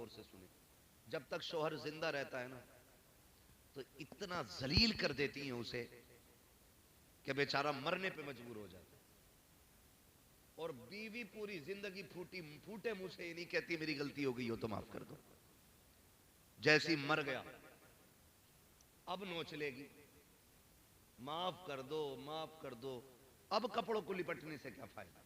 غور سے سنیں. جب تک شوہر زندہ رہتا ہے نا تو اتنا ذلیل کر دیتی ہیں اسے کہ بیچارہ مرنے پہ مجبور ہو جاتا ہے. اور بیوی پوری زندگی پھوٹے منہ سے یہ نہیں کہتی میری غلطی ہو گئی ہو تو معاف کر دو. جیسی مر گیا اب نوچ لے گی معاف کر دو معاف کر دو. اب کپڑوں کو لپٹنے سے کیا فائدہ؟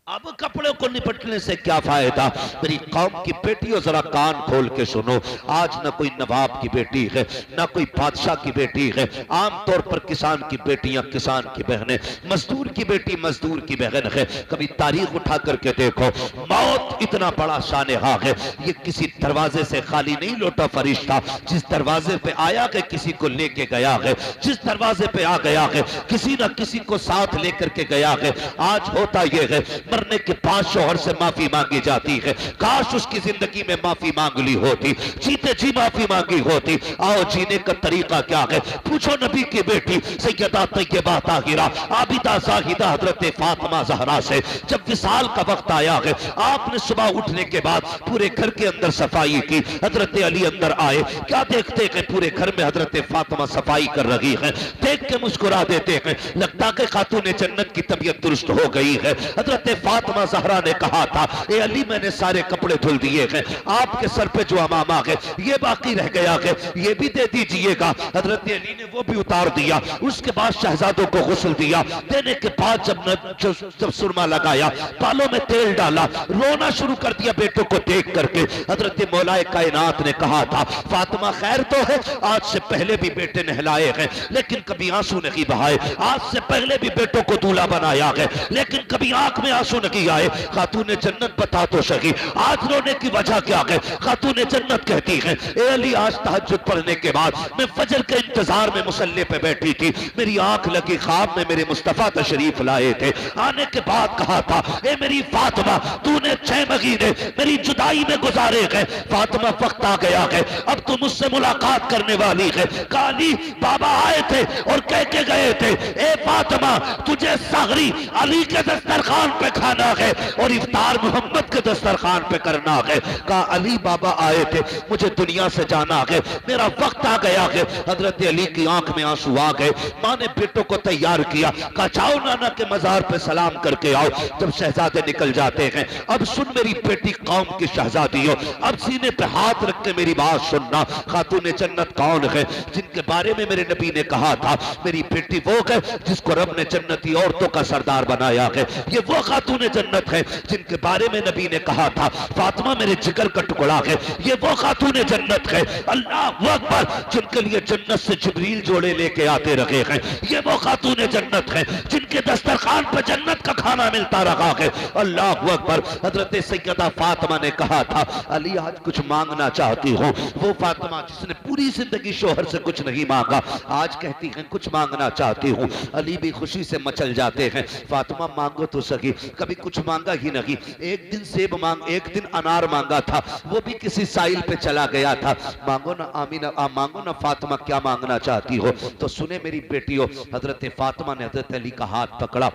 اب کپڑے کو نپٹنے سے کیا فائدہ؟ میری قوم کی بیٹیوں ذرا کان کھول کے سنو. آج نہ کوئی نواب کی بیٹی ہے نہ کوئی بادشاہ کی بیٹی ہے. عام طور پر کسان کی بیٹیاں کسان کی بہنیں، مزدور کی بیٹی مزدور کی بہن ہے. کبھی تاریخ اٹھا کر کے دیکھو، موت اتنا بڑا شانہا ہے. یہ کسی دروازے سے خالی نہیں لوٹا فرشتہ. جس دروازے پہ آیا کہ کسی کو لے کے گیا ہے، جس دروازے پہ آ گیا ہے کسی نہ کسی کو ساتھ لے کر کے گیا ہے. آج ہوتا یہ ہے مرنے کے بعد شوہر سے معافی مانگی جاتی ہے. کاش اس کی زندگی میں معافی مانگ لی ہوتی، جیتے جی معافی مانگی ہوتی. آؤ جینے کا طریقہ کیا ہے پوچھو نبی کی بیٹی سیدہ طیبہ طاہرہ عابدہ زاہدہ حضرت فاطمہ زہرا سے. جب وصال کا وقت آیا ہے آپ نے صبح اٹھنے کے بعد پورے گھر کے اندر صفائی کی. حضرت علی اندر آئے، کیا دیکھتے ہیں پورے گھر میں حضرت فاطمہ صفائی کر رہی ہے. دیکھ کے مسکرا دیتے ہیں، لگتا کہ خاتون جنت کی طبیعت درست ہو گئی ہے. حضرت فاطمہ زہرا نے کہا تھا اے علی میں نے سارے کپڑے دھل دیے ہیں، آپ کے سر پہ جو عمامہ ہے یہ باقی رہ گیا ہے یہ بھی دے دیجئے گا. حضرت علی نے وہ بھی اتار دیا. اس کے بعد شہزادوں کو غسل دیا. دینے کے بعد جب سرما لگایا، بالوں میں تیل ڈالا، رونا شروع کر دیا بیٹوں کو دیکھ کر کے. حضرت مولا کائنات نے کہا تھا فاطمہ خیر تو ہے، آج سے پہلے بھی بیٹے نہلائے ہیں لیکن کبھی آنسو نہیں بہائے. آج سے پہلے بھی بیٹوں کو دولہا بنایا ہے لیکن کبھی آنکھ میں آنسو نہیں آئے. خاتون جنت بتا تو سکی آج رونے کی وجہ کیا ہے؟ خاتون جنت کہتی ہے اے علی آج تہجد پڑھنے کے بعد میں فجر کے انتظار میں مصلی پہ بیٹھی تھی، میری آنکھ لگی خواب میں میرے مصطفیٰ تشریف لائے تھے. آنے کے بعد کہا تھا اے میری فاطمہ تو نے 6 مہینے میری جدائی میں گزارے گئے، فاطمہ وقت آ گیا ہے اب تو مجھ سے ملاقات کرنے والی ہے. کہا علی بابا آئے تھے اور کہہ کے گئے تھے اے فاطمہ تجھے سحری علی کے دسترخوان پہ کھانا ہے اور افطار محمد کے دسترخوان پہ کرنا ہے. کہا علی بابا آئے تھے مجھے دنیا سے جانا ہے، میرا وقت آ گیا ہے. حضرت علی کی آنکھ میں آنسو آ گئے. ماں نے بیٹوں کو تیار کیا، کہا جاؤ نانا کے مزار پہ سلام کر کے آؤ. جب شہزادے نکل جاتے ہیں اب سن میری بیٹی قوم کی شہزادی ہو، اب سینے پہ ہاتھ رکھ کے میری بات سننا. خاتون جنت کون ہے جن کے بارے میں میرے نبی نے کہا تھا میری بیٹی وہ ہے جس کو رب نے جنتی عورتوں کا سردار بنایا ہے. یہ وہ خاتون جنت ہے جن کے بارے میں نبی نے کہا تھا فاطمہ میرے جگر کا ٹکڑا ہے. یہ وہ خاتون جنت ہے اللہ اکبر جن کے لیے جنت سے جبریل جوڑے لے کے آتے رہے ہیں. یہ وہ خاتون جنت ہے جن کے دسترخوان پہ جنت کا کھانا ملتا رہا ہے. اللہ اکبر. حضرت سیدہ فاطمہ نے کہا تھا علی آج کچھ مانگنا چاہتی ہوں. وہ فاطمہ جس نے پوری زندگی شوہر سے کچھ نہیں مانگا آج کہتی ہیں کچھ مانگنا چاہتی ہوں. علی بھی خوشی سے مچل جاتے ہیں فاطمہ مانگو تو سکی. کبھی کچھ مانگا ہی نہیں. ایک دن سیب ایک دن انار مانگا تھا، وہ بھی کسی سائل پہ چلا گیا تھا. مانگو نا آمینہ مانگو نا فاطمہ کیا مانگنا چاہتی ہو. تو سنے میری بیٹیوں حضرت فاطمہ نے حضرت علی کا ہاتھ پکڑا،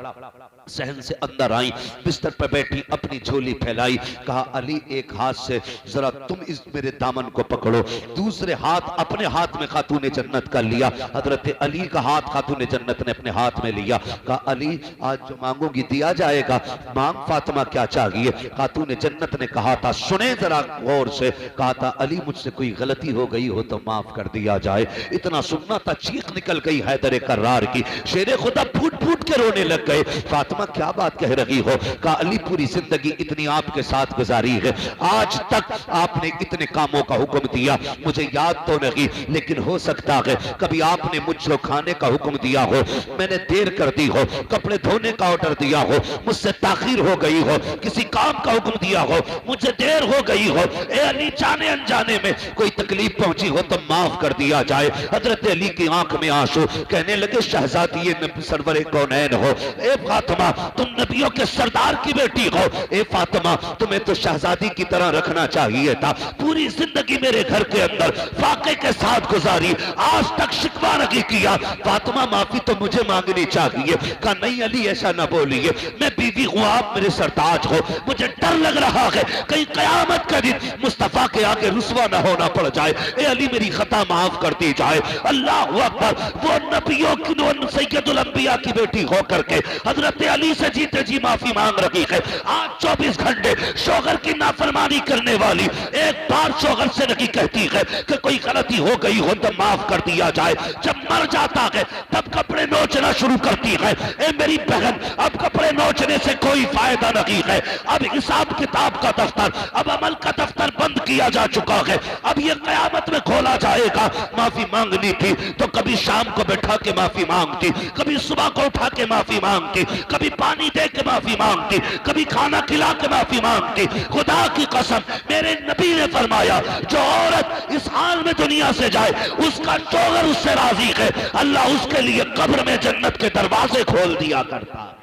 صحن سے اندر آئیں، بستر پہ بیٹھی اپنی جھولی پھیلائی. کہا علی ایک ہاتھ سے ذرا تم اس میرے دامن کو پکڑو. دوسرے ہاتھ اپنے ہاتھ میں خاتون جنت کا لیا. حضرت علی کا ہاتھ خاتون جنت نے اپنے ہاتھ میں لیا. کہا علی آج جو مانگوں گی دیا جائے گا، مانگ فاطمہ کیا چاہیے. خاتون جنت نے کہا تھا سنیں ذرا غور سے، کہا تھا علی مجھ سے کوئی غلطی ہو گئی ہو تو معاف کر دیا جائے. اتنا سننا تھا چیخ نکل گئی حیدر کرار کی. شیر خدا پھوٹ پھوٹ کے رونے لگ گئے. فاطمہ کیا بات کہہ رہی ہو. کہا علی پوری زندگی اتنی آپ کے ساتھ گزاری ہے، آج تک آپ نے اتنے کاموں کا حکم دیا مجھے یاد تو نہیں، لیکن ہو سکتا ہے کبھی آپ نے مجھ کو کھانے کا حکم دیا ہو، میں نے دیر کر دی ہو، کپڑے دھونے کا آرڈر دیا ہو، مجھ سے تاخیر ہو گئی ہو، کسی کام کا حکم دیا ہو، مجھے دیر ہو گئی ہو. اے علی جانے انجانے میں کوئی تکلیف پہنچی ہو تو معاف کر دیا جائے. حضرت علی کی آنکھ میں آنسو. کہنے لگے شہزادی سرور کونین ہو، اے فاطمہ تم نبیوں کے سردار کی بیٹی ہو، اے فاطمہ تمہیں تو شہزادی کی طرح رکھنا چاہیے تھا، پوری زندگی میرے گھر کے اندر فاقے کے ساتھ گزاری، آج تک شکوہ نہیں کیا، فاطمہ معافی تو مجھے مانگنی چاہیے۔ کہا نہیں علی ایسا نہ بولیے، میں بیوی ہوں، آپ میرے سرتاج ہو، مجھے ڈر لگ رہا ہے کہیں قیامت کا دن مصطفیٰ کے آگے رسوا نہ ہونا پڑ جائے، اے علی میری خطا معاف کر دی جائے۔ اللہ اکبر، وہ نبیوں کی سید الانبیاء کی بیٹی ہو کر کے حضرت علی سے جیتے جی معافی مانگ رہی ہے۔ آج 24 گھنٹے شوہر کی نافرمانی کرنے والی ایک بار شوہر سے نہیں کہتی ہے کہ کوئی غلطی ہو گئی ہو تو معاف کر دیا جائے، جب مر جاتا ہے تب کپڑے نوچنا شروع کرتی ہے۔ اے میری بہن، اب کپڑے نوچنے سے کوئی فائدہ نہیں ہے، اب حساب کتاب کا دفتر، اب عمل کا دفتر بند کیا جا چکا ہے، اب یہ قیامت میں کھولا جائے گا۔ معافی مانگنی تھی تو کبھی شام کو بیٹھا کے معافی مانگتی، کبھی صبح کو اٹھا کے معافی مانگتی، کبھی پانی دے کے معافی مانگتی، کبھی کھانا کھلا کے معافی مانگتی۔ خدا کی قسم میرے نبی نے فرمایا جو عورت اس حال میں دنیا سے جائے اس کا شوہر اس سے راضی ہے، اللہ اس کے لیے قبر میں جنت کے دروازے کھول دیا کرتا ہے۔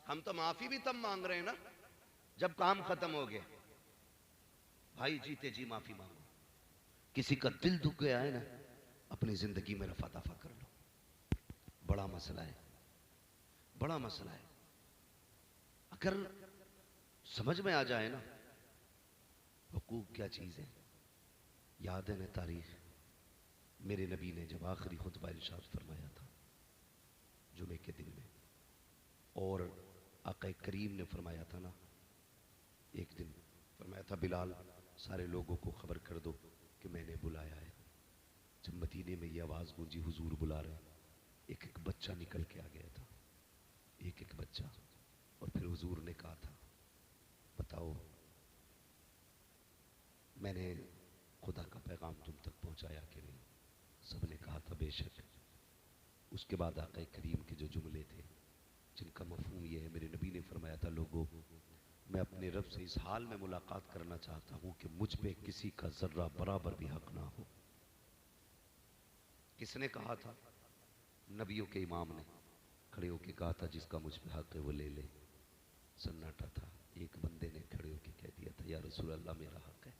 ہم تو معافی بھی تب مانگ رہے ہیں نا جب کام ختم ہو گیا۔ بھائی جیتے جی معافی مانگو، کسی کا دل دکھ گیا ہے نا اپنی زندگی میں رفع دفع کر لو، بڑا مسئلہ ہے، بڑا مسئلہ ہے۔ اگر سمجھ میں آ جائے نا حقوق کیا چیز ہے۔ یاد ہے نا تاریخ، میرے نبی نے جب آخری خطبہ ارشاد فرمایا تھا جمعے کے دن میں، اور آقا کریم نے فرمایا تھا نا، ایک دن فرمایا تھا بلال سارے لوگوں کو خبر کر دو کہ میں نے بلایا ہے۔ جب مدینے میں یہ آواز گونجی حضور بلا رہے، ایک ایک بچہ نکل کے آ گیا تھا، ایک ایک بچہ، اور پھر حضور نے کہا تھا بتاؤ میں نے خدا کا پیغام تم تک پہنچایا کہ نہیں؟ سب نے کہا تھا بے شک۔ اس کے بعد آقا کریم کے جو جملے تھے جن کا مفہوم یہ ہے، میرے نبی نے فرمایا تھا لوگوں میں اپنے رب سے اس حال میں ملاقات کرنا چاہتا ہوں کہ مجھ پہ کسی کا ذرہ برابر بھی حق نہ ہو۔ کس نے کہا تھا؟ نبیوں کے امام نے کھڑے ہو کے کہا تھا جس کا مجھ پہ حق ہے وہ لے لے۔ سناٹا تھا، ایک بندے نے کھڑے ہو کے کہہ دیا تھا یا رسول اللہ میرا حق ہے۔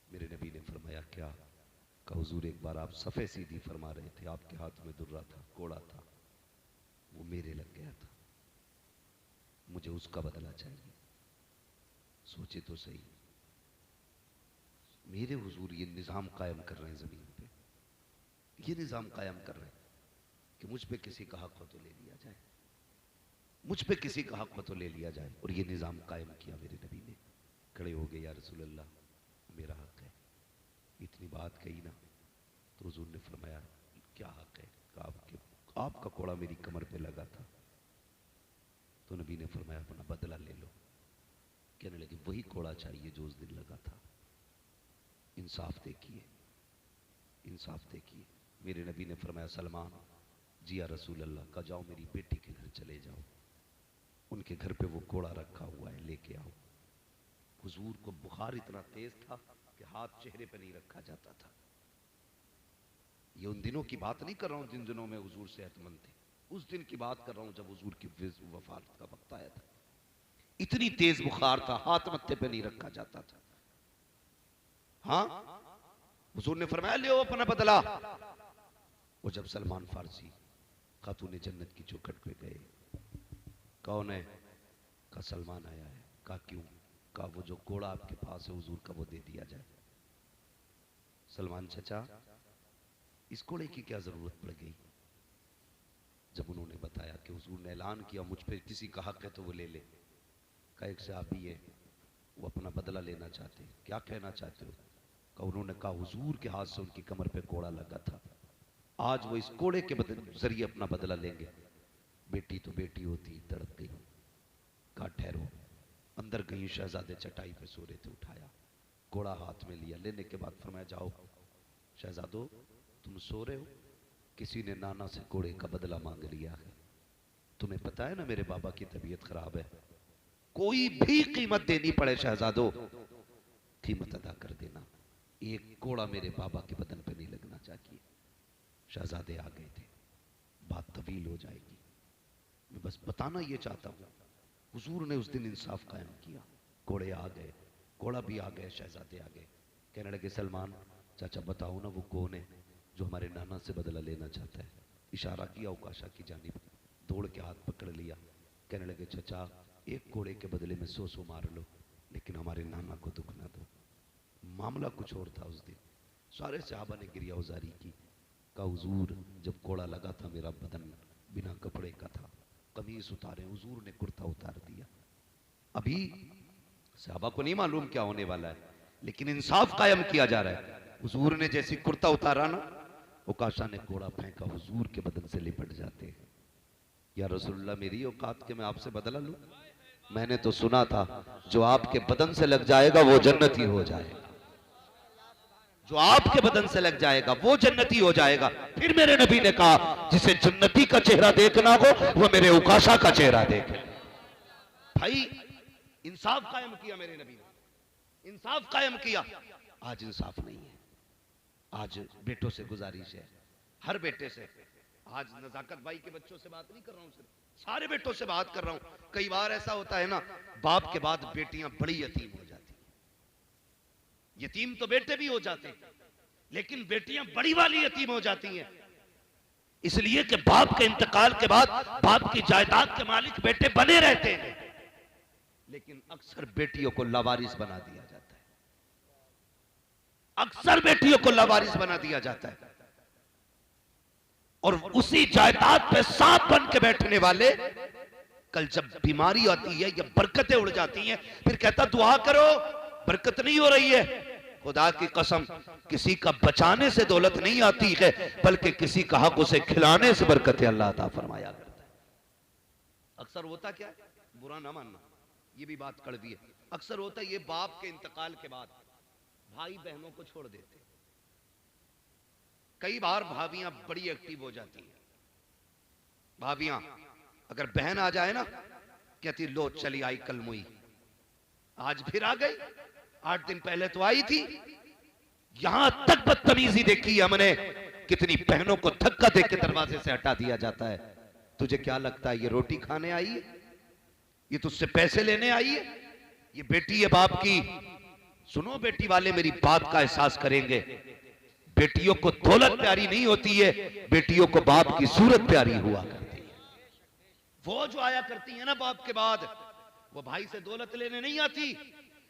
میرے نبی نے فرمایا کیا؟ کہ حضور ایک بار آپ صفے سیدھی فرما رہے تھے، آپ کے ہاتھ میں درہ تھا، کوڑا تھا، وہ میرے لگ گیا تھا، مجھے اس کا بدلہ چاہیے۔ سوچے تو صحیح، میرے حضور یہ نظام قائم کر رہے ہیں زمین پہ، یہ نظام قائم کر رہے ہیں کہ مجھ پہ کسی کا حق ہو تو لے لیا جائے، مجھ پہ کسی کا حق ہو تو لے لیا جائے، اور یہ نظام قائم کیا میرے نبی نے۔ کھڑے ہو گئے یا رسول اللہ میرا حق ہے۔ اتنی بات کہی نا تو حضور نے فرمایا کیا حق ہے؟ کہ آپ کا کوڑا میری کمر پہ لگا تھا۔ تو نبی نے فرمایا اپنا بدلہ لے لو۔ کہنے لگے وہی کوڑا چاہیے جو اس دن لگا تھا۔ انصاف دیکھیے، انصاف دیکھیے۔ میرے نبی نے فرمایا سلمان جی یا رسول اللہ، کہا جاؤ میری بیٹی کے گھر چلے جاؤ، ان کے گھر پہ وہ کوڑا رکھا ہوا ہے، لے کے آؤ۔ حضور کو بخار اتنا تیز تھا کہ ہاتھ چہرے پہ نہیں رکھا جاتا تھا۔ یہ ان دنوں کی بات نہیں کر رہا ہوں جن دنوں میں حضور صحت مند تھے، اس دن کی بات کر رہا ہوں جب حضور کی وفات کا وقت آیا تھا۔ اتنی تیز بخار تھا، ہاتھ متھے پہ نہیں رکھا جاتا تھا۔ ہاں حضور نے فرمایا لے اپنا بدلہ۔ وہ جب سلمان فارسی خاتون جنت کی چوکھٹ پہ گئے، کون ہے؟ کہا سلمان آیا ہے۔ کہا کیوں؟ کہا وہ جو کوڑا آپ کے پاس ہے حضور کا وہ دے دیا جائے۔ سلمان چچا اس کوڑے کی کیا ضرورت پڑ گئی؟ جب انہوں نے بتایا کہ حضور نے اعلان کیا مجھ پہ کسی کا حق ہے تو وہ لے لے۔ کہا ایک صحابی ہے وہ اپنا بدلہ لینا چاہتے ہیں، کیا کہنا چاہتے ہو؟ کہ انہوں نے کہا حضور کے ہاتھ سے ان کی کمر پہ کوڑا لگا تھا، آج وہ اس کوڑے کے ذریعے اپنا بدلہ لیں گے۔ بیٹی تو بیٹی ہوتی تڑپ گئی۔ کہا ٹھہرو۔ اندر گئی، شہزادے چٹائی پہ سو رہے تھے، اٹھایا، کوڑا ہاتھ میں لیا، لینے کے بعد فرمایا جاؤ شہزادو تم سو رہے ہو، کسی نے نانا سے کوڑے کا بدلہ مانگ لیا ہے، تمہیں پتا ہے نا میرے بابا کی طبیعت خراب ہے، کوئی بھی قیمت دینی پڑے شہزادو، قیمت ادا کر دینا، ایک کوڑا میرے بابا کے بدن پہ نہیں لگنا چاہیے۔ شہزادے آ گئے تھے، بات طویل ہو جائے گی، میں بس بتانا یہ چاہتا ہوں، حضور نے اس دن انصاف قائم کیا، کوڑے آ گئے، کوڑا بھی آ گئے، شہزادے آ گئے، کہنے لگے سلمان چاچا بتاؤ نا وہ کون ہے جو ہمارے نانا سے بدلہ لینا چاہتا ہے۔ اشارہ کیا اوکاشا کی جانب، دوڑ کے ہاتھ پکڑ لیا، کہنے لگے چچا ایک کوڑے کے بدلے میں 100 مار لو لیکن ہمارے نانا کو دکھ نہ دو۔ معاملہ کچھ اور تھا اس دن، سارے صحابہ نے گریہ وزاری کی، کہا حضور جب کوڑا لگا تھا میرا بدن بنا کپڑے کا تھا، قمیص اتارے، حضور نے کرتا اتار دیا۔ ابھی صحابہ کو نہیں معلوم کیا ہونے والا ہے، لیکن انصاف قائم کیا جا رہا ہے۔ حضور نے جیسی کرتا اتارا نا، اوکاشا نے کوڑا پھینکا، حضور کے بدن سے لپٹ جاتے ہیں۔ یا رسول اللہ میری اوقات کے میں آپ سے بدلہ لوں؟ میں نے تو سنا تھا جو آپ کے بدن سے لگ جائے گا وہ جنتی ہو جائے گا، جو آپ کے بدن سے لگ جائے گا وہ جنتی ہو جائے گا۔ پھر میرے نبی نے کہا جسے جنتی کا چہرہ دیکھنا ہو وہ میرے اوکاشا کا چہرہ دیکھے۔ بھائی انصاف قائم کیا میرے نبی نے، انصاف قائم کیا۔ آج انصاف نہیں ہے، آج بیٹوں سے گزارش ہے، ہر بیٹے سے، آج نزاکت بھائی کے بچوں سے بات نہیں کر رہا ہوں، صرف سارے بیٹوں سے بات کر رہا ہوں۔ کئی بار ایسا ہوتا ہے نا، باپ کے بعد بیٹیاں بڑی یتیم ہو جاتی ہیں، یتیم تو بیٹے بھی ہو جاتے ہیں لیکن بیٹیاں بڑی والی یتیم ہو جاتی ہیں، اس لیے کہ باپ کے انتقال کے بعد باپ کی جائیداد کے مالک بیٹے بنے رہتے ہیں، لیکن اکثر بیٹیوں کو لاوارث بنا دیا جاتا ہے، اکثر بیٹیوں کو لاوارث بنا دیا جاتا ہے، اور اسی جائیداد پہ سانپ بن کے بیٹھنے والے کل جب بیماری آتی ہے یا برکتیں اڑ جاتی ہیں پھر کہتا دعا کرو برکت نہیں ہو رہی ہے۔ خدا کی قسم کسی کا بچانے سے دولت نہیں آتی ہے بلکہ کسی کا حق اسے کھلانے سے برکتیں اللہ عطا فرمایا کرتا ہے۔ اکثر ہوتا کیا ہے، برا نہ ماننا یہ بھی بات کڑوی ہے، اکثر ہوتا ہے یہ باپ کے انتقال کے بعد بھائی بہنوں کو چھوڑ دیتے، کئی بار بھابیاں بڑی ایکٹیو ہو جاتی ہیں، بھابیاں اگر بہن آ جائے نا کہتی لو چلی آئی کل موئی، آج پھر آ گئی، 8 دن پہلے تو آئی تھی۔ یہاں تک بدتمیزی دیکھی ہم نے، کتنی بہنوں کو دھکا دے کے دروازے سے ہٹا دیا جاتا ہے۔ تجھے کیا لگتا ہے یہ روٹی کھانے آئی ہے، یہ تجھ سے پیسے لینے آئی ہے، یہ بیٹی ہے باپ کی؟ سنو بیٹی والے میری بات کا احساس کریں گے، بیٹیوں کو دولت پیاری نہیں ہوتی ہے، بیٹیوں کو باپ کی صورت پیاری ہوا کرتی ہے۔ وہ جو آیا کرتی ہے نا باپ کے بعد، وہ بھائی سے دولت لینے نہیں آتی،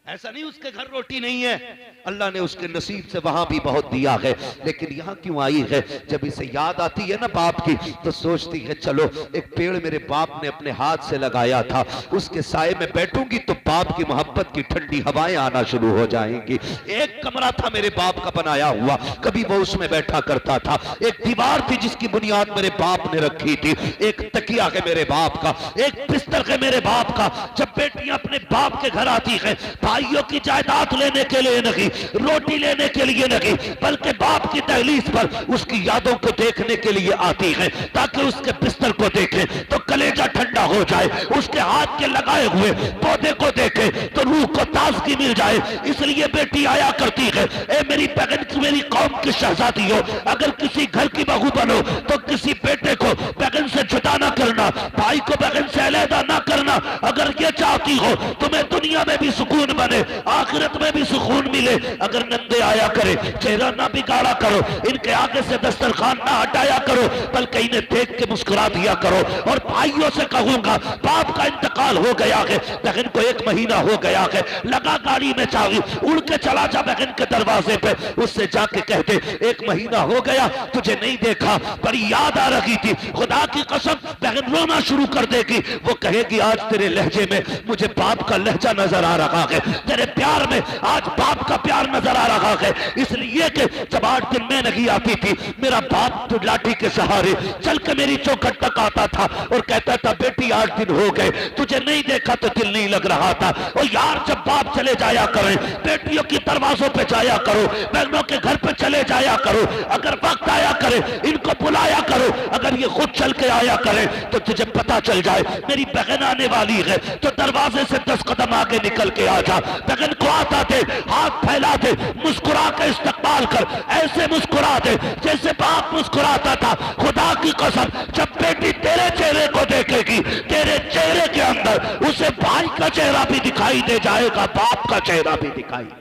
ایسا نہیں اس کے گھر روٹی نہیں ہے، اللہ نے اس کے نصیب سے وہاں بھی بہت دیا ہے، لیکن یہاں کیوں آئی ہے؟ جب اسے یاد آتی ہے نا باپ کی تو سوچتی ہے چلو ایک پیڑ میرے باپ نے اپنے ہاتھ سے لگایا تھا، اس کے سائے میں بیٹھوں گی تو باپ کی محبت کی ٹھنڈی ہوائیں آنا شروع ہو جائیں گی۔ ایک کمرہ تھا میرے باپ کا بنایا ہوا، کبھی وہ اس میں بیٹھا کرتا تھا، ایک دیوار تھی جس کی بنیاد میرے باپ نے رکھی تھی، ایک تکیہ ہے میرے باپ کا، ایک بستر ہے میرے باپ کا۔ جب بیٹیاں اپنے باپ کے گھر آتی ہیں بھائیوں کی جائیداد لینے کے لیے نہیں، روٹی لینے کے لیے نہیں، بلکہ باپ کی دہلیز پر اس کی یادوں کو دیکھنے کے لیے آتی ہیں تاکہ اس کے بستر کو دیکھیں تو کلیجہ ٹھنڈا ہو جائے، اس کے ہاتھ کے لگائے ہوئے پودے کو دیکھیں تو روح کو تازگی مل جائے۔ اس لیے بیٹی آیا کرتی ہے، اے میری بہن میری قوم کی شہزادی ہو، اگر کسی گھر کی بہو بنو تو کسی بیٹے کو بہن سے جدا نہ کرنا، بھائی کو بہن سے علیحدہ نہ کرنا۔ اگر یہ چاہتی ہو تمہیں دنیا میں بھی سکون بنے آخرت میں بھی سکون ملے، اگر نندے آیا کرے چہرہ نہ بگاڑا کرو، ان کے آگے سے دسترخوان نہ ہٹایا کرو بلکہ انہیں دیکھ کے مسکرا دیا کرو۔ اور بھائیوں سے کہوں گا باپ کا انتقال ہو گیا ہے، بہن کو 1 مہینہ ہو گیا ہے، لگا گاڑی میں چاوی، اڑ کے چلا جا بہن کے دروازے پہ، اس سے جا کے کہہ دے 1 مہینہ ہو گیا تجھے نہیں دیکھا، بڑی یاد آ رہی تھی، خدا کی قسم بہن رونا شروع کر دے گی، وہ کہے گی آج تیرے لہجے میں مجھے باپ کا لہجہ نظر آ رہا ہے، تیرے پیار میں آج باپ کا پیار نظر آ رہا ہے، اس لیے کہ جب 8 دن میں نہیں آتی تھی میرا باپ تو لاٹھی کے سہارے چل کے میری چوکھٹ تک آتا تھا اور کہتا تھا بیٹی 8 دن ہو گئے تجھے نہیں دیکھا تو دل نہیں لگ رہا تھا۔ اور یار جب باپ چلے جایا کریں بیٹیوں کی دروازوں پہ جایا کرو، بہنوں کے گھر پہ چلے جایا کرو، اگر وقت آیا کرے ان کو بلایا کرو، اگر یہ خود چل کے آیا کرے تو تجھے پتا چل جائے میری بہن آنے والی ہے تو دروازے سے 10 قدم آگے نکل کے آ جا، بہن کو آتا دے، ہاتھ پھیلا دے، مسکرا کے استقبال کر، ایسے مسکرا دے جیسے باپ مسکراتا تھا۔ خدا کی قسم جب بیٹی تیرے چہرے کو دیکھے گی تیرے چہرے کے اندر اسے بھائی کا چہرہ بھی دکھائی دے جائے گا، باپ کا چہرہ بھی دکھائی دے۔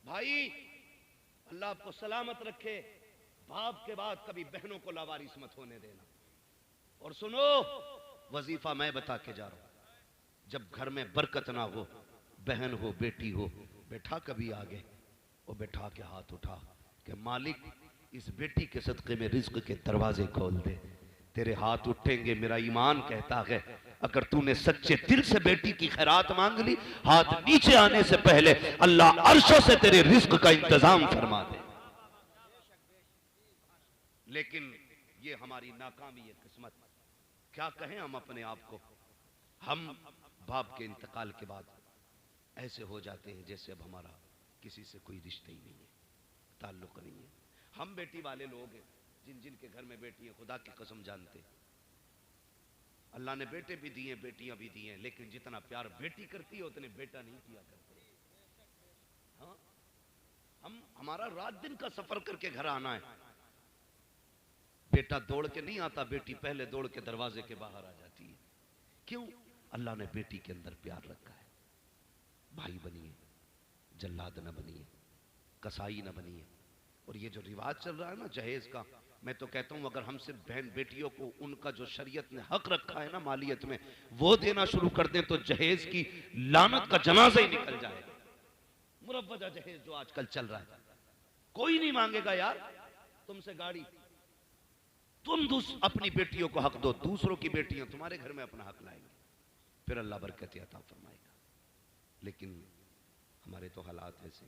بھائی اللہ آپ کو سلامت رکھے، باپ کے بعد کبھی بہنوں کو لاوارث مت ہونے دینا۔ اور سنو وظیفہ میں بتا کے جا رہا ہوں، جب گھر میں برکت نہ ہو، بہن ہو بیٹی ہو، بیٹھا کبھی آگے اور بیٹھا کے ہاتھ اٹھا کہ مالک اس بیٹی کے صدقے میں رزق کے دروازے کھول دے۔ تیرے ہاتھ اٹھیں گے، میرا ایمان کہتا ہے اگر تو نے سچے دل سے بیٹی کی خیرات مانگ لی، ہاتھ نیچے آنے سے پہلے اللہ عرشوں سے تیرے رزق کا انتظام فرما دے۔ لیکن یہ ہماری ناکامی ہے، قسمت۔ کیا کہیں ہم اپنے آپ کو، ہم باپ کے انتقال کے بعد ایسے ہو جاتے ہیں جیسے اب ہمارا کسی سے کوئی رشتہ ہی نہیں ہے، تعلق نہیں ہے۔ ہم بیٹی والے لوگ ہیں، جن جن کے گھر میں بیٹی ہیں خدا کی قسم جانتے ہیں اللہ نے بیٹے بھی دیے بیٹیاں بھی دی ہیں، لیکن جتنا پیار بیٹی کرتی ہے اتنے بیٹا نہیں کیا کرتے۔ ہاں ہمارا رات دن کا سفر کر کے گھر آنا ہے، بیٹا دوڑ کے نہیں آتا، بیٹی پہلے دوڑ کے دروازے کے باہر آ جاتی ہے۔ کیوں؟ اللہ نے بیٹی کے اندر پیار رکھا ہے۔ بھائی بنیے، جلاد نہ بنیے، کسائی نہ بنیے۔ اور یہ جو رواج چل رہا ہے نا جہیز کا، میں تو کہتا ہوں اگر ہم سے بہن بیٹیوں کو ان کا جو شریعت نے حق رکھا ہے نا مالیت میں وہ دینا شروع کر دیں تو جہیز کی لعنت کا جنازہ ہی نکل جائے گا۔ مروجہ جہیز جو آج کل چل رہا ہے، کوئی نہیں مانگے گا یار تم سے گاڑی، تم اپنی بیٹیوں کو حق دو، دوسروں کی بیٹیاں تمہارے گھر میں اپنا حق لائیں گے، پھر اللہ برکت عطا فرمائے گا۔ لیکن ہمارے تو حالات ایسے،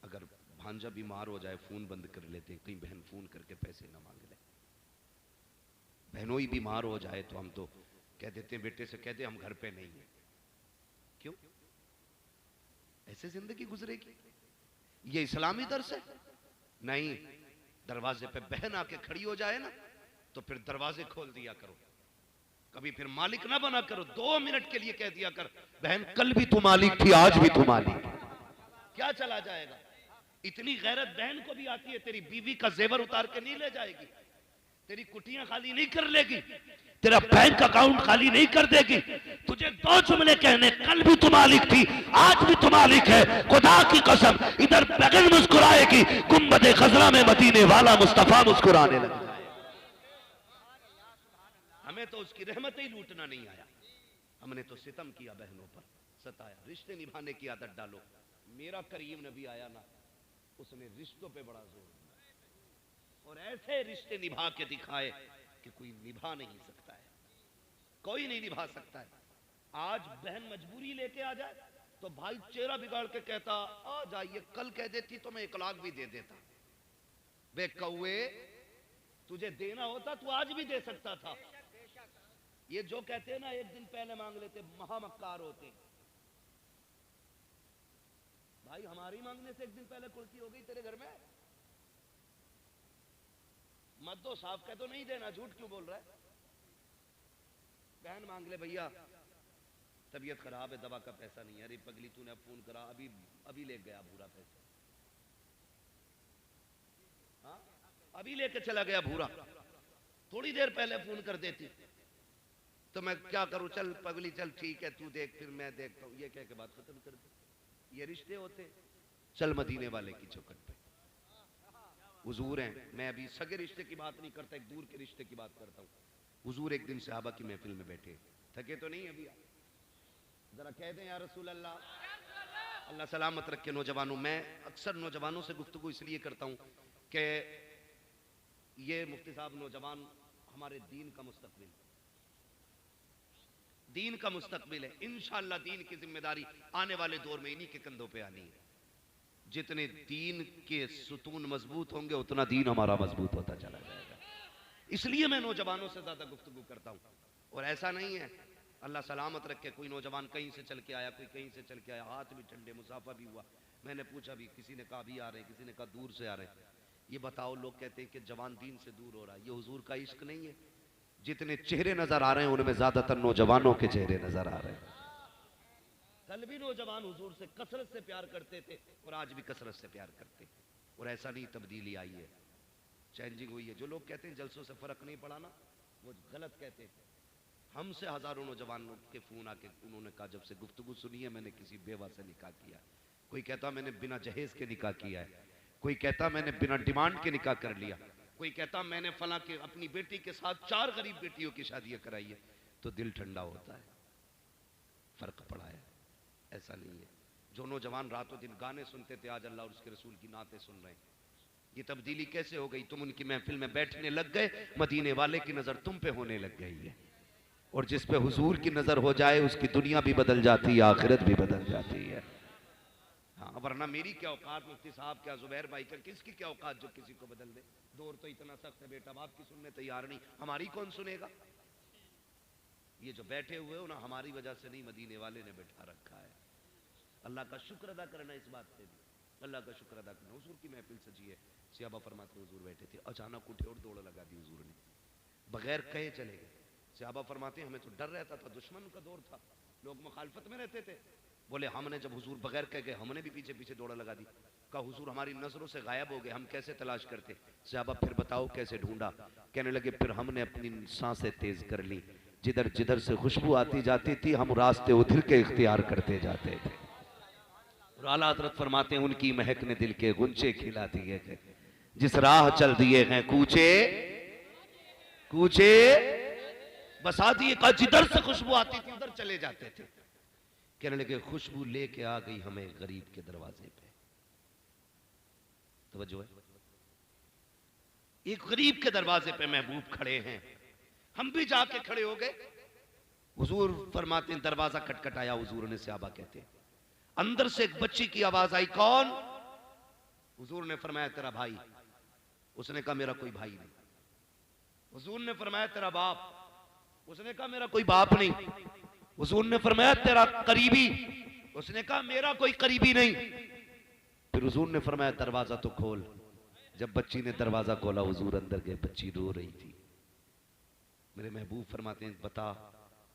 اگر بھانجا بیمار ہو جائے فون بند کر لیتے ہیں، کہیں بہن فون کر کے پیسے نہ مانگ لے۔ بہنوئی بیمار ہو جائے تو ہم تو کہہ دیتے ہیں بیٹے سے کہہ دے ہم گھر پہ نہیں ہیں۔ کیوں؟ ایسے زندگی گزرے گی؟ یہ اسلامی درس ہے؟ نہیں، دروازے پہ بہن آ کے کھڑی ہو جائے نا تو پھر دروازے کھول دیا کرو، کبھی پھر مالک نہ بنا کرو، 2 منٹ کے لیے کہہ دیا کر بہن کل بھی تو مالک تھی آج بھی تو مالک، کیا چلا جائے گا؟ اتنی غیرت بہن کو بھی آتی ہے، تیری بیوی کا زیور اتار کے نہیں لے جائے گی، تیری کٹیاں خالی نہیں کر لے گی، تیرا بینک اکاؤنٹ خالی نہیں کر دے گی، تجھے 2 جملے کہنے کل بھی تو مالک تھی آج بھی تو مالک ہے۔ خدا کی قسم ادھر بغل مسکرائے گی، گنبد خضرا میں مدینے والا مصطفیٰ مسکرانے لگا۔ ہمیں تو اس کی رحمت ہی لوٹنا نہیں آیا، ہم نے تو ستم کیا، بہنوں پر ستایا۔ رشتے نبھانے کی عادت ڈالو۔ میرا کریم نبی آیا نا، اس نے رشتوں پہ بڑا زور دیا اور ایسے رشتے نبھا کے دکھائے کہ کوئی نبھا نہیں سکتا ہے، کوئی نہیں نبھا سکتا ہے۔ آج بہن مجبوری لے کے آ جائے تو بھائی چہرہ بگاڑ کے کہتا آ جائیے، کل کہہ دیتی تو میں 1 لاکھ بھی دے دیتا۔ بے کوے تجھے دینا ہوتا تو آج بھی دے سکتا تھا۔ یہ جو کہتے ہیں نا 1 دن پہلے مانگ لیتے، مہا مکار ہوتے۔ بھائی ہماری مانگنے سے 1 دن پہلے کلفی ہو گئی تیرے گھر میں، مت دو، صاف کہہ تو نہیں دینا، جھوٹ کیوں بول رہا ہے؟ بہن مانگ لے بھیا طبیعت خراب ہے، دوا کا پیسہ نہیں ہے، ارے پگلی تو نے اب فون کرا، ابھی لے گیا بھورا پیسہ، ہاں ابھی لے کے چلا گیا بھورا، تھوڑی دیر پہلے فون کر دیتی تو میں کیا کروں، چل پگلی چل ٹھیک ہے تو دیکھ پھر میں دیکھتا ہوں، یہ کہہ کے بات ختم کر دی۔ یہ رشتے ہوتے؟ چل مدینے والے کی چوکھٹ پہ، حضور ہیں، میں ابھی سگے رشتے کی بات نہیں کرتا، ایک دور کے رشتے کی بات کرتا ہوں۔ حضور ایک دن صحابہ کی محفل میں بیٹھے، تھکے تو نہیں ابھی؟ ذرا کہہ دیں یا رسول اللہ۔ اللہ سلامت رکھے نوجوانوں، میں اکثر نوجوانوں سے گفتگو اس لیے کرتا ہوں کہ یہ مفتی صاحب نوجوان ہمارے دین کا مستقبل، دین کا مستقبل ہے، انشاءاللہ دین کی ذمہ داری آنے والے دور میں انہی کے کندھوں پہ آنی ہے۔ جتنے دین کے ستون مضبوط ہوں گے اتنا دین ہمارا مضبوط ہوتا چلا جائے گا۔ اس لیے میں نوجوانوں سے زیادہ گفتگو کرتا ہوں، اور ایسا نہیں ہے اللہ سلامت رکھے کوئی نوجوان کہیں سے چل کے آیا، کوئی کہیں سے چل کے آیا، ہاتھ بھی ٹھنڈے، مسافہ بھی ہوا، میں نے پوچھا بھی، کسی نے کہا بھی آ رہے، کسی نے کہا دور سے آ رہے۔ یہ بتاؤ، لوگ کہتے ہیں کہ جوان دین سے دور ہو رہا ہے، یہ حضور کا عشق نہیں ہے؟ جتنے چہرے نظر آ رہے ہیں ان میں زیادہ تر نوجوانوں کے چہرے نظر آ رہے ہیں۔ کل بھی نوجوان حضور سے کثرت سے پیار کرتے تھے اور آج بھی کثرت سے پیار کرتے، اور ایسا نہیں تبدیلی آئی ہے، چینجنگ ہوئی ہے۔ جو لوگ کہتے ہیں جلسوں سے فرق نہیں پڑا نا، وہ غلط کہتے ہیں۔ ہم سے ہزاروں نوجوانوں کے فون آ کے انہوں نے کہا جب سے گفتگو سنی ہے میں نے کسی بیوہ سے نکاح کیا، کوئی کہتا میں نے بنا جہیز کے نکاح کیا ہے، کوئی کہتا میں نے بنا ڈیمانڈ کے نکاح کر لیا، کوئی کہتا میں نے فلاں کے اپنی بیٹی کے ساتھ 4 غریب بیٹیوں کی شادیاں کرائی ہے، تو دل ٹھنڈا ہوتا ہے، فرق پڑا ہے۔ ایسا نہیں ہے۔ جو نوجوان رات و دن گانے سنتے تھے آج اللہ اور اس کے رسول کی نعتیں سن رہے ہیں۔ یہ تبدیلی کیسے ہو گئی؟ تم ان کی محفل میں بیٹھنے لگ گئے، مدینے والے کی نظر تم پہ ہونے لگ گئی ہے، اور جس پہ حضور کی نظر ہو جائے اس کی دنیا بھی بدل جاتی ہے، آخرت بھی بدل جاتی ہے۔ ہاں، ورنہ میری کیا اوقات، مفتی صاحب کیا، زبیر بھائی کا، کس کی کیا اوقات جو کسی کو بدل دے؟ دور تو اتنا سخت ہے، بیٹا باپ کی سننے تیار نہیں، ہماری کون سنے گا؟ یہ جو بیٹھے ہوئے ہو نا، ہماری وجہ سے نہیں، مدینے والے نے بٹھا رکھا ہے۔ اللہ کا شکر ادا کرنا اس بات پہ بھی، اللہ کا شکر ادا کرنا۔ حضور کی محفل سجی ہے، صحابہ فرماتے ہیں حضور بیٹھے تھے، اچانک اٹھے اور دوڑ لگا دی حضور نے، بغیر کہے چلے گئے۔ صحابہ فرماتے ہیں ہمیں تو ڈر رہتا تھا، دشمن کا دور تھا، لوگ مخالفت میں رہتے تھے۔ بولے ہم نے جب حضور بغیر کہہ گئے ہم نے بھی پیچھے پیچھے دوڑا لگا دی۔ کہا حضور ہماری نظروں سے غائب ہو گئے، ہم کیسے تلاش کرتے؟ صحابہ پھر بتاؤ کیسے ڈھونڈا؟ کہنے لگے پھر ہم نے اپنی سانسیں تیز کر لی، جدھر جدھر سے خوشبو آتی جاتی تھی ہم راستے ادھر کے اختیار کرتے جاتے تھے۔ اور اعلیٰ حضرت فرماتے ہیں ان کی مہک نے دل کے غنچے کھلا دیے گئے، جس راہ چل دیے ہیں کوچے کوچے بسا دیے، کہا جدھر سے خوشبو آتی تھی ادھر چلے جاتے تھے۔ کہنے لگے خوشبو لے کے آ گئی ہمیں غریب کے دروازے پہ۔ توجہ ہے، ایک غریب کے دروازے پہ محبوب کھڑے ہیں، ہم بھی جا کے کھڑے ہو گئے۔ حضور فرماتے ہیں دروازہ کھٹکھٹایا، حضور نے، صحابہ کہتے ہیں اندر سے ایک بچی کی آواز آئی، کون؟ حضور نے فرمایا تیرا بھائی۔ اس نے کہا میرا کوئی بھائی نہیں۔ حضور نے فرمایا تیرا باپ۔ اس نے کہا میرا کوئی باپ نہیں۔ حضور نے فرمایا تیرا قریبی۔ اس نے کہا میرا کوئی قریبی نہیں۔ پھر حضور نے فرمایا دروازہ تو کھول۔ جب بچی نے دروازہ کھولا حضور اندر گئے، بچی رو رہی تھی۔ میرے محبوب فرماتے ہیں بتا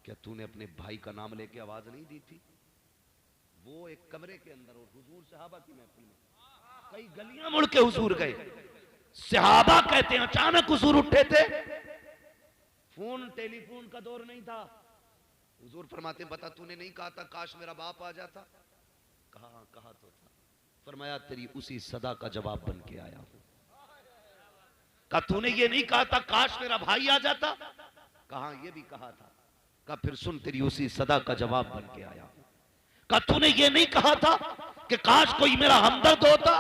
کیا تو نے اپنے بھائی کا نام لے کے آواز نہیں دی تھی؟ وہ ایک کمرے کے اندر، اور حضور صحابہ کی محفل میں، کئی گلیاں مڑ کے حضور گئے۔ صحابہ کہتے ہیں اچانک حضور اٹھے تھے، فون ٹیلی فون کا دور نہیں تھا۔ حضور فرماتے ہیں بتا تو نے نہیں کہا تھا کاش میرا باپ آ جاتا؟ کہا تو تھا۔ فرمایا تیری اسی صدا کا جواب بن کے آیا ہوں۔ کہا تو نے یہ نہیں کہا تھا کاش میرا بھائی آ جاتا؟ کہا یہ بھی کہا تھا۔ کہا پھر سن تیری اسی صدا کا جواب بن کے آیا ہوں۔ کہا تو نے یہ نہیں کہا تھا کہ کاش کوئی میرا ہمدرد ہوتا؟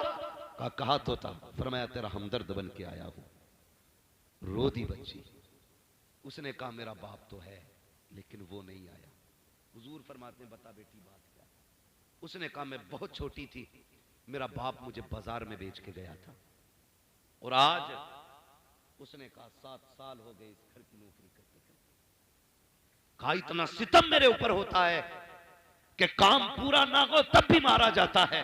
کہا تو تھا۔ فرمایا تیرا ہمدرد بن کے آیا ہوں۔ رو دی بچی۔ اس نے کہا میرا باپ تو ہے لیکن وہ نہیں آیا۔ حضور فرماتے ہیں بتا بیٹی بات کیا؟ اس نے کہا میں بہت چھوٹی تھی، میرا باپ مجھے بازار میں بیچ کے گیا تھا، اور آج اس نے کہا 7 سال ہو گئے اس گھر کی نوکری کرتے کرتے۔ کہا اتنا ستم میرے اوپر ہوتا ہے کہ کام پورا نہ ہو تب بھی مارا جاتا ہے،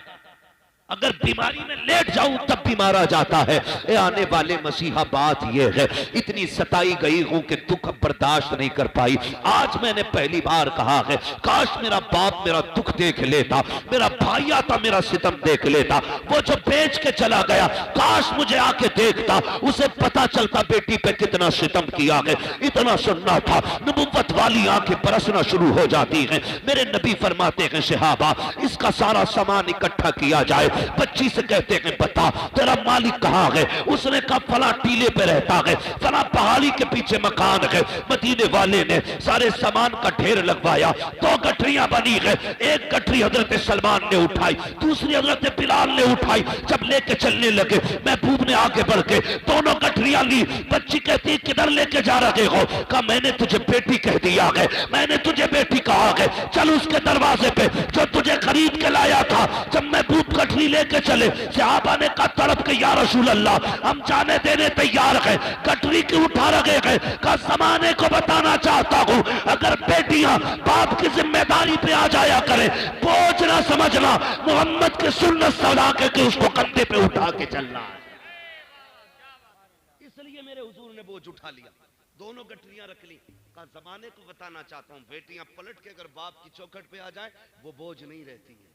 اگر بیماری میں لیٹ جاؤں تب بھی مارا جاتا ہے۔ اے آنے والے مسیحا بات یہ ہے اتنی ستائی گئی ہوں کہ دکھ برداشت نہیں کر پائی۔ آج میں نے پہلی بار کہا ہے کاش میرا باپ میرا دکھ دیکھ لیتا، میرا بھائی آتا میرا ستم دیکھ لیتا، وہ جو بیچ کے چلا گیا کاش مجھے آ کے دیکھتا، اسے پتا چلتا بیٹی پہ کتنا ستم کیا ہے۔ اتنا سننا تھا، نبوت والی آنکھیں برسنا شروع ہو جاتی ہیں۔ میرے نبی فرماتے ہیں صحابہ اس کا سارا سامان اکٹھا کیا جائے، بچی سے کہتے ہیں بتا تیرا مالک کہاں ہے؟ اس نے کہا فلاں ٹیلے پہ رہتا ہے، فلاں پہاڑی کے پیچھے مکان ہے۔ مدینے والے نے سارے سامان کا ڈھیر لگوایا، 2 گٹھریاں بنی ہے، ایک گٹھری حضرت سلمان نے اٹھائی، دوسری حضرت بلال نے اٹھائی۔ جب لے کے چلنے لگے محبوب نے آگے بڑھ کے دونوں گٹھریاں لی۔ بچی کہتی کدھر لے کے جا رہے ہو؟ کہا میں نے تجھے بیٹی کہہ دیا ہے، میں نے تجھے بیٹی کہا ہے، چل اس کے دروازے پہ جو تجھے خرید کے لایا تھا۔ جب محبوب گٹھری لے کے چلے صحابہ نے کہا تڑپ کے یا رسول اللہ ہم جانے دینے تیار ہیں، گٹھری کیوں اٹھا رہے ہیں؟ کہا زمانے کو بتانا چاہتا ہوں اگر بیٹیاں باپ کی ذمہ داری پہ آ جایا کرے بوجھ نہ سمجھنا، محمد کی سنت سولا کے اس کو کندھے پہ اٹھا کے چلنا ہے۔ اس لیے میرے حضور نے بوجھ اٹھا لیا، دونوں گٹھریاں رکھ لی۔ کہا زمانے کو بتانا چاہتا ہوں بیٹیاں پلٹ کے اگر باپ کی چوکھٹ پہ آ جائیں وہ بوجھ نہیں رہتی ہیں،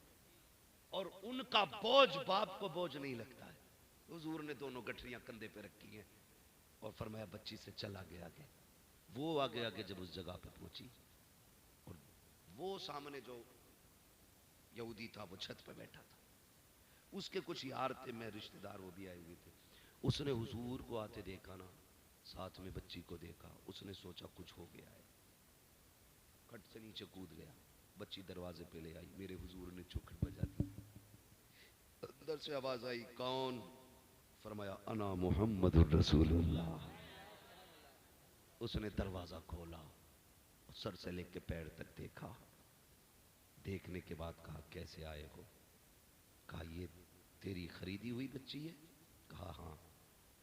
اور ان کا بوجھ باپ کو بوجھ نہیں لگتا ہے۔ حضور نے دونوں گٹھریاں کندھے پہ رکھی ہیں اور فرمایا بچی سے چل آگے آگے۔ وہ آگے آگے جب اس جگہ پہ پہنچی اور وہ سامنے جو یہودی تھا وہ چھت پہ بیٹھا تھا، اس کے کچھ یار تھے، میں رشتہ دار، وہ بھی آئے ہوئے تھے۔ اس نے حضور کو آتے دیکھا نا، ساتھ میں بچی کو دیکھا، اس نے سوچا کچھ ہو گیا ہے، کھٹ سے نیچے کود گیا، بچی دروازے پہ لے آئی، میرے حضور نے چوکھٹ بجا دی، اندر سے آواز آئی کون؟ فرمایا انا محمد الرسول اللہ۔ اس نے دروازہ کھولا، سر سے لے کے پیر تک دیکھا، دیکھنے کے بعد کہا کیسے آئے ہو؟ کہا یہ تیری خریدی ہوئی بچی ہے؟ کہا ہاں۔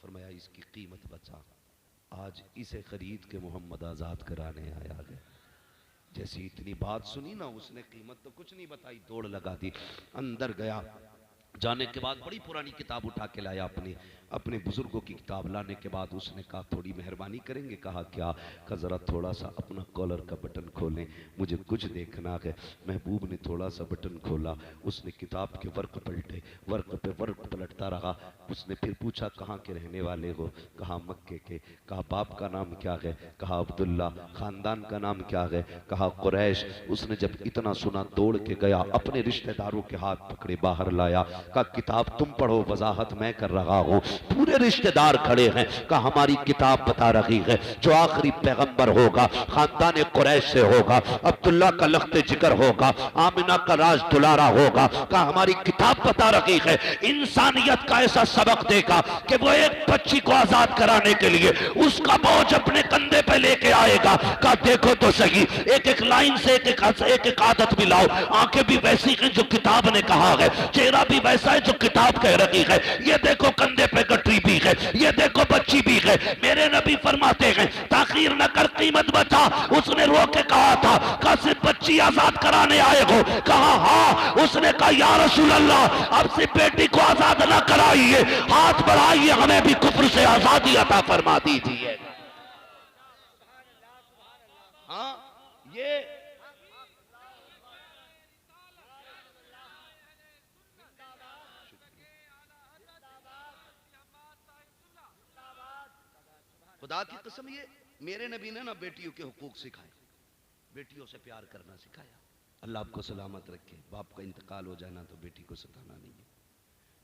فرمایا اس کی قیمت بتا، آج اسے خرید کے محمد آزاد کرانے آیا ہے۔ جیسی اتنی بات سنی نا، اس نے قیمت تو کچھ نہیں بتائی، دوڑ لگا دی، اندر گیا، جانے کے بعد بڑی پرانی کتاب اٹھا کے لایا، اپنے بزرگوں کی کتاب لانے کے بعد اس نے کہا تھوڑی مہربانی کریں گے؟ کہا کیا؟ کہ ذرا تھوڑا سا اپنا کالر کا بٹن کھولیں، مجھے کچھ دیکھنا ہے۔ محبوب نے تھوڑا سا بٹن کھولا، اس نے کتاب کے ورق پلٹے، ورق پہ ورق پلٹتا رہا۔ اس نے پھر پوچھا کہاں کے رہنے والے ہو؟ کہا مکے کے۔ کہا باپ کا نام کیا ہے؟ کہا عبداللہ۔ خاندان کا نام کیا ہے؟ کہا قریش۔ اس نے جب اتنا سنا دوڑ کے گیا، اپنے رشتہ داروں کے ہاتھ پکڑے باہر لایا، کہا کتاب تم پڑھو، وضاحت میں کر رہا ہوں۔ پورے رشتہ دار کھڑے ہیں، کہا ہماری کتاب بتا رہی ہے جو آخری پیغمبر ہوگا خاندان قریش سے ہوگا، عبداللہ کا لخت جگر ہوگا، آمنہ کا راز دلارا ہوگا۔ کہا ہماری کتاب بتا رہی ہے انسانیت کا ایسا سبق دے گا کہ وہ ایک بچی کو آزاد کرانے کے لیے اس کا بوجھ اپنے کندھے پہ لے کے آئے گا۔ کہا دیکھو تو صحیح، ایک ایک لائن سے ایک ایک عادت بھی لاؤ، آنکھیں بھی ویسی ہیں جو کتاب نے کہا ہے، چہرہ بھی ویسا ہے جو کتاب کہہ رہی ہے، یہ دیکھو کندھے پہ گٹری بھی ہے، یہ دیکھو بچی بھی ہے۔ میرے نبی فرماتے ہیں تاخیر نہ کر، قیمت بتا۔ اس نے رو کے کہا تھا کہ صرف بچی آزاد کرانے آئے ہو؟ کہا ہاں۔ اس نے کہا یا رسول اللہ اب سے بیٹی کو آزاد نہ کرائیے، ہاتھ بڑھائیے، ہمیں بھی کفر سے آزادی عطا فرما دیجیے۔ ہاں یہ خدا کی قسم، یہ میرے نبی نے نا بیٹیوں کے حقوق سکھائے، بیٹیوں سے پیار کرنا سکھایا۔ اللہ آپ کو سلامت رکھے۔ باپ کا انتقال ہو جائے نا تو بیٹی کو ستانا نہیں ہے،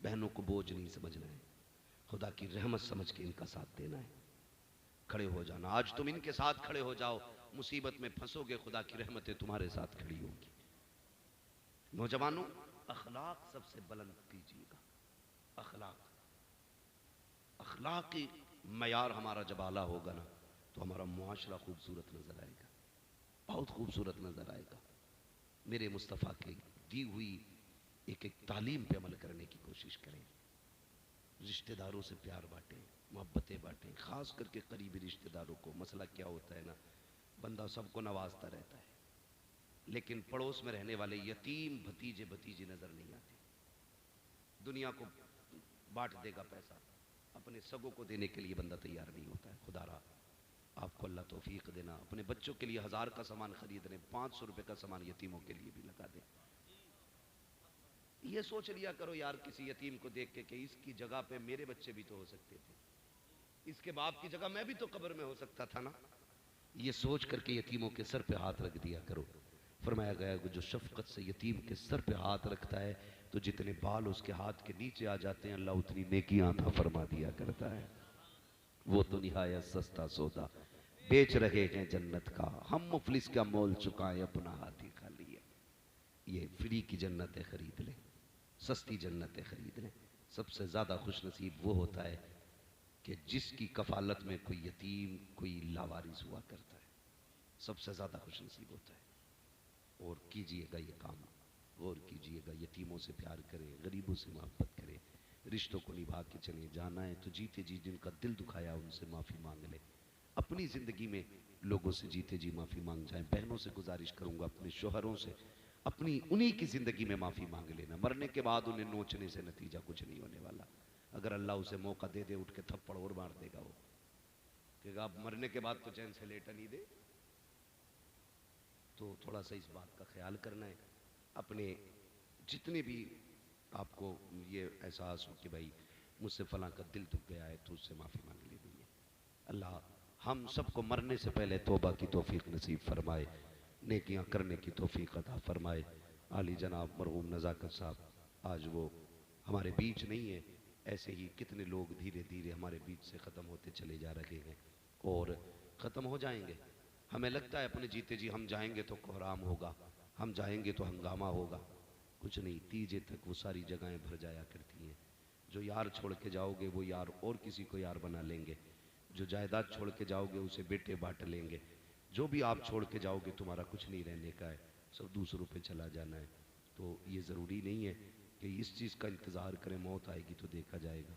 بہنوں کو بوجھ نہیں سمجھنا ہے، خدا کی رحمت سمجھ کے ان کا ساتھ دینا ہے، کھڑے ہو جانا۔ آج تم ان کے ساتھ کھڑے ہو جاؤ، مصیبت میں پھنسو گے، خدا کی رحمتیں تمہارے ساتھ کھڑی ہوگی۔ نوجوانوں اخلاق سب سے بلند کیجیے گا، اخلاقی معیار ہمارا جب اعلیٰ ہوگا نا تو ہمارا معاشرہ خوبصورت نظر آئے گا، بہت خوبصورت نظر آئے گا۔ میرے مصطفیٰ کی دی ہوئی ایک تعلیم پہ عمل کرنے کی کوشش کریں، رشتہ داروں سے پیار بانٹیں، محبتیں بانٹیں، خاص کر کے قریبی رشتہ داروں کو۔ مسئلہ کیا ہوتا ہے نا، بندہ سب کو نوازتا رہتا ہے لیکن پڑوس میں رہنے والے یتیم بھتیجے بھتیجی نظر نہیں آتے۔ دنیا کو بانٹ دے گا پیسہ، اپنے سگوں کو دینے کے لیے بندہ تیار نہیں ہوتا ہے۔ خدا را آپ کو اللہ توفیق دینا، اپنے بچوں کے لیے 1000 کا سامان خرید رہے، 500 روپے کا سامان یتیموں کے لیے بھی لگا دیں۔ یہ سوچ لیا کرو یار کسی یتیم کو دیکھ کے کہ اس کی جگہ پہ میرے بچے بھی تو ہو سکتے تھے، اس کے باپ کی جگہ میں بھی تو قبر میں ہو سکتا تھا نا۔ یہ سوچ کر کے یتیموں کے سر پہ ہاتھ رکھ دیا کرو، فرمایا گیا کہ جو شفقت سے یتیم کے سر پہ ہاتھ رکھتا ہے تو جتنے بال اس کے ہاتھ کے نیچے آ جاتے ہیں اللہ اتنی نیکیاں عطا فرما دیا کرتا ہے۔ وہ تو نہایت سستا سودا بیچ رہے ہیں جنت کا، ہم مفلس کا مول چکائیں اپنا ہاتھ ہی خالی ہے۔ یہ فری کی جنتیں خرید لیں، سستی جنتیں خرید لیں۔ سب سے زیادہ خوش نصیب وہ ہوتا ہے کہ جس کی کفالت میں کوئی یتیم، کوئی لاوارث ہوا کرتا ہے، سب سے زیادہ خوش نصیب ہوتا ہے۔ اور کیجئے گا یہ کام، غور کیجئے گا، یتیموں سے پیار کریں، غریبوں سے محبت کریں، رشتوں کو نبھا کے چلیں۔ جانا ہے تو جیتے جی جن کا دل دکھایا ان سے معافی مانگ لیں۔ اپنی زندگی میں لوگوں سے جیتے جی معافی مانگ جائیں۔ بہنوں سے گزارش کروں گا اپنے شوہروں سے اپنی انہی کی زندگی میں معافی مانگ لینا۔ مرنے کے بعد انہیں نوچنے سے نتیجہ کچھ نہیں ہونے والا۔ اگر اللہ اسے موقع دے دے اٹھ کے تھپڑ اور مار دے گا وہ، کہ اب مرنے کے بعد تو چین سے لیٹا نہیں دے۔ تو تھوڑا سا اس بات کا خیال کرنا ہے۔ اپنے جتنے بھی آپ کو یہ احساس ہو کہ بھائی مجھ سے فلاں کا دل دکھ گیا ہے تو اس سے معافی مانگ لینی ہے۔ اللہ ہم سب کو مرنے سے پہلے توبہ کی توفیق نصیب فرمائے، نیکیاں کرنے کی توفیق عطا فرمائے۔ عالی جناب مرحوم نزاکت صاحب آج وہ ہمارے بیچ نہیں ہے، ایسے ہی کتنے لوگ دھیرے دھیرے ہمارے بیچ سے ختم ہوتے چلے جا رہے ہیں اور ختم ہو جائیں گے۔ ہمیں لگتا ہے اپنے جیتے جی ہم جائیں گے تو کوہرام ہوگا، ہم جائیں گے تو ہنگامہ ہوگا۔ کچھ نہیں، تیجے تک وہ ساری جگہیں بھر جایا کرتی ہیں۔ جو یار چھوڑ کے جاؤ گے وہ یار اور کسی کو یار بنا لیں گے، جو جائیداد چھوڑ کے جاؤ گے اسے بیٹے بانٹ لیں گے، جو بھی آپ چھوڑ کے جاؤ گے تمہارا کچھ نہیں رہنے کا ہے، سب دوسروں پہ چلا جانا ہے۔ تو یہ ضروری نہیں ہے کہ اس چیز کا انتظار کریں موت آئے گی تو دیکھا جائے گا۔